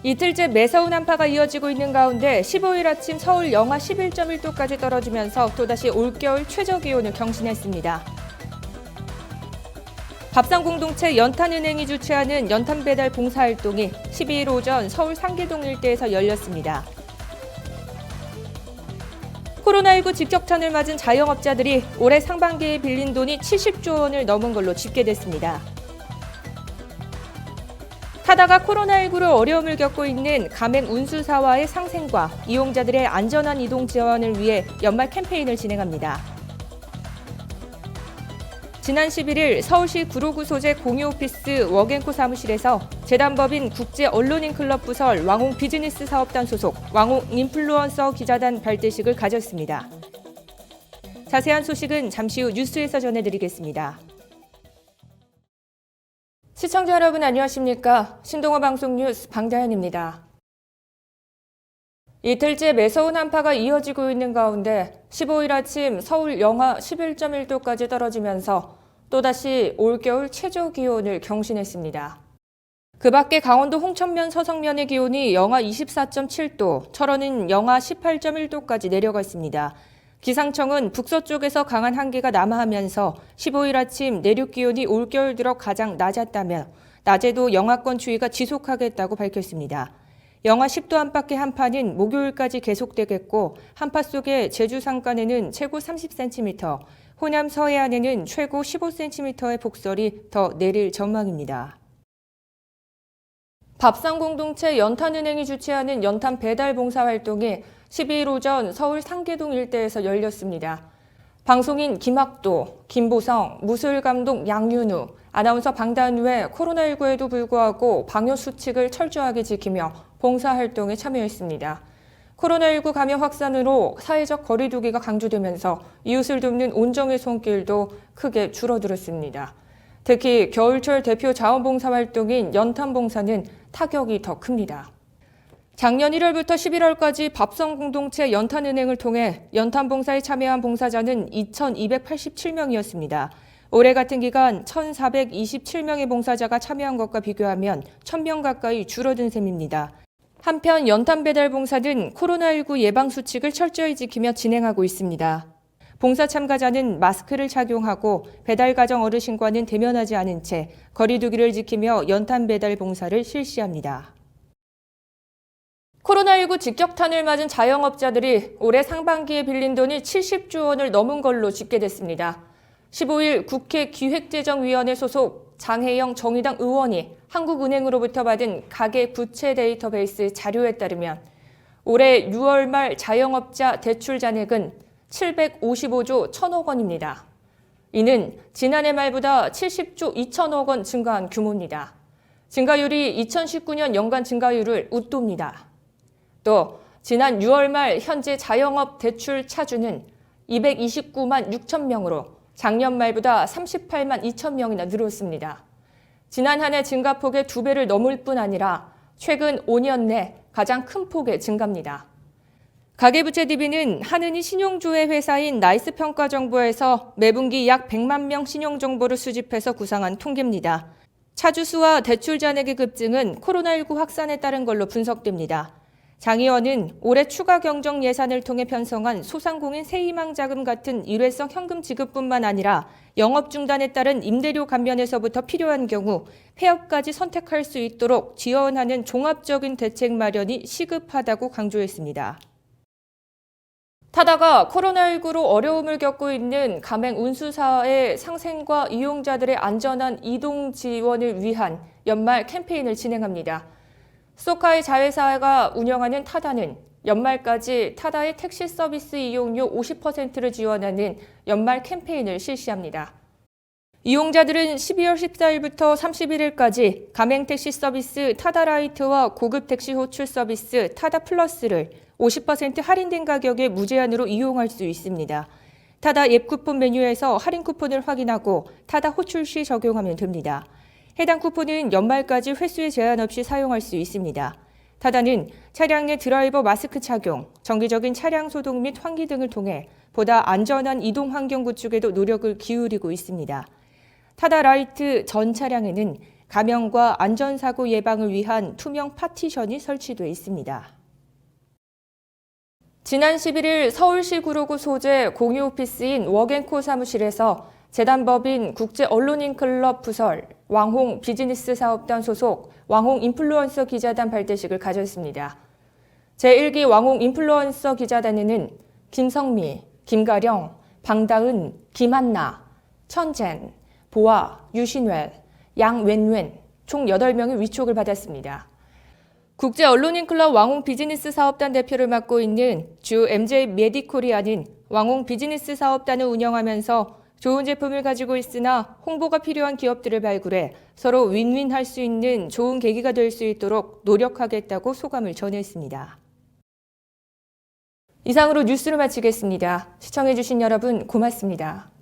이틀째 매서운 한파가 이어지고 있는 가운데 15일 아침 서울 영하 11.1도까지 떨어지면서 또다시 올겨울 최저기온을 경신했습니다. 밥상공동체 연탄은행이 주최하는 연탄배달 봉사활동이 12일 오전 서울 상계동 일대에서 열렸습니다. 코로나19 직격탄을 맞은 자영업자들이 올해 상반기에 빌린 돈이 70조 원을 넘은 걸로 집계됐습니다. 타다가 코로나19로 어려움을 겪고 있는 가맹 운수사와의 상생과 이용자들의 안전한 이동 지원을 위해 연말 캠페인을 진행합니다. 지난 11일 서울시 구로구 소재 공유오피스 워겐코 사무실에서 재단법인 국제언론인클럽 부설 왕홍 비즈니스 사업단 소속 왕홍 인플루언서 기자단 발대식을 가졌습니다. 자세한 소식은 잠시 후 뉴스에서 전해드리겠습니다. 시청자 여러분 안녕하십니까? 신동아 방송 뉴스 방다현입니다. 이틀째 매서운 한파가 이어지고 있는 가운데 15일 아침 서울 영하 11.1도까지 떨어지면서 또다시 올겨울 최저기온을 경신했습니다. 그 밖에 강원도 홍천면 서성면의 기온이 영하 24.7도, 철원은 영하 18.1도까지 내려갔습니다. 기상청은 북서쪽에서 강한 한기가 남하하면서 15일 아침 내륙 기온이 올겨울 들어 가장 낮았다며 낮에도 영하권 추위가 지속하겠다고 밝혔습니다. 영하 10도 안팎의 한파는 목요일까지 계속되겠고 한파 속에 제주 산간에는 최고 30cm, 호남 서해안에는 최고 15cm의 폭설이 더 내릴 전망입니다. 밥상공동체 연탄은행이 주최하는 연탄 배달 봉사 활동이 12일 오전 서울 상계동 일대에서 열렸습니다. 방송인 김학도, 김보성, 무술감독 양윤우, 아나운서 방단우의 코로나19에도 불구하고 방역수칙을 철저하게 지키며 봉사활동에 참여했습니다. 코로나19 감염 확산으로 사회적 거리 두기가 강조되면서 이웃을 돕는 온정의 손길도 크게 줄어들었습니다. 특히 겨울철 대표 자원봉사활동인 연탄봉사는 타격이 더 큽니다. 작년 1월부터 11월까지 밥상공동체 연탄은행을 통해 연탄봉사에 참여한 봉사자는 2,287명이었습니다. 올해 같은 기간 1,427명의 봉사자가 참여한 것과 비교하면 1,000명 가까이 줄어든 셈입니다. 한편 연탄배달 봉사는 코로나19 예방수칙을 철저히 지키며 진행하고 있습니다. 봉사 참가자는 마스크를 착용하고 배달 가정 어르신과는 대면하지 않은 채 거리 두기를 지키며 연탄 배달 봉사를 실시합니다. 코로나19 직격탄을 맞은 자영업자들이 올해 상반기에 빌린 돈이 70조 원을 넘은 걸로 집계됐습니다. 15일 국회 기획재정위원회 소속 장혜영 정의당 의원이 한국은행으로부터 받은 가계 부채 데이터베이스 자료에 따르면 올해 6월 말 자영업자 대출 잔액은 755조 1천억 원입니다. 이는 지난해 말보다 70조 2천억 원 증가한 규모입니다. 증가율이 2019년 연간 증가율을 웃돕니다. 또 지난 6월 말 현재 자영업 대출 차주는 229만 6천 명으로 작년 말보다 38만 2천 명이나 늘었습니다. 지난 한 해 증가폭의 2배를 넘을 뿐 아니라 최근 5년 내 가장 큰 폭의 증가입니다. 가계부채 DB는 한은희 신용조회 회사인 나이스평가정보에서 매분기 약 100만 명 신용정보를 수집해서 구상한 통계입니다. 차주 수와 대출 잔액의 급증은 코로나19 확산에 따른 걸로 분석됩니다. 장 의원은 올해 추가 경정 예산을 통해 편성한 소상공인 세희망 자금 같은 일회성 현금 지급뿐만 아니라 영업 중단에 따른 임대료 감면에서부터 필요한 경우 폐업까지 선택할 수 있도록 지원하는 종합적인 대책 마련이 시급하다고 강조했습니다. 타다가 코로나19로 어려움을 겪고 있는 가맹 운수사의 상생과 이용자들의 안전한 이동 지원을 위한 연말 캠페인을 진행합니다. 소카의 자회사가 운영하는 타다는 연말까지 타다의 택시 서비스 이용료 50%를 지원하는 연말 캠페인을 실시합니다. 이용자들은 12월 14일부터 31일까지 가맹택시 서비스 타다라이트와 고급 택시 호출 서비스 타다 플러스를 50% 할인된 가격에 무제한으로 이용할 수 있습니다. 타다 앱 쿠폰 메뉴에서 할인 쿠폰을 확인하고 타다 호출 시 적용하면 됩니다. 해당 쿠폰은 연말까지 횟수에 제한 없이 사용할 수 있습니다. 타다는 차량 내 드라이버 마스크 착용, 정기적인 차량 소독 및 환기 등을 통해 보다 안전한 이동 환경 구축에도 노력을 기울이고 있습니다. 타다 라이트 전 차량에는 감염과 안전사고 예방을 위한 투명 파티션이 설치돼 있습니다. 지난 11일 서울시 구로구 소재 공유 오피스인 워겐코 사무실에서 재단법인 국제언론인클럽 부설 왕홍 비즈니스사업단 소속 왕홍 인플루언서 기자단 발대식을 가졌습니다. 제1기 왕홍 인플루언서 기자단에는 김성미, 김가령, 방다은, 김한나, 천젠, 보아, 유신웰, 양웬웬 총 8명이 위촉을 받았습니다. 국제언론인클럽 왕홍 비즈니스 사업단 대표를 맡고 있는 주 MJ 메디코리아는 왕홍 비즈니스 사업단을 운영하면서 좋은 제품을 가지고 있으나 홍보가 필요한 기업들을 발굴해 서로 윈윈할 수 있는 좋은 계기가 될 수 있도록 노력하겠다고 소감을 전했습니다. 이상으로 뉴스를 마치겠습니다. 시청해주신 여러분 고맙습니다.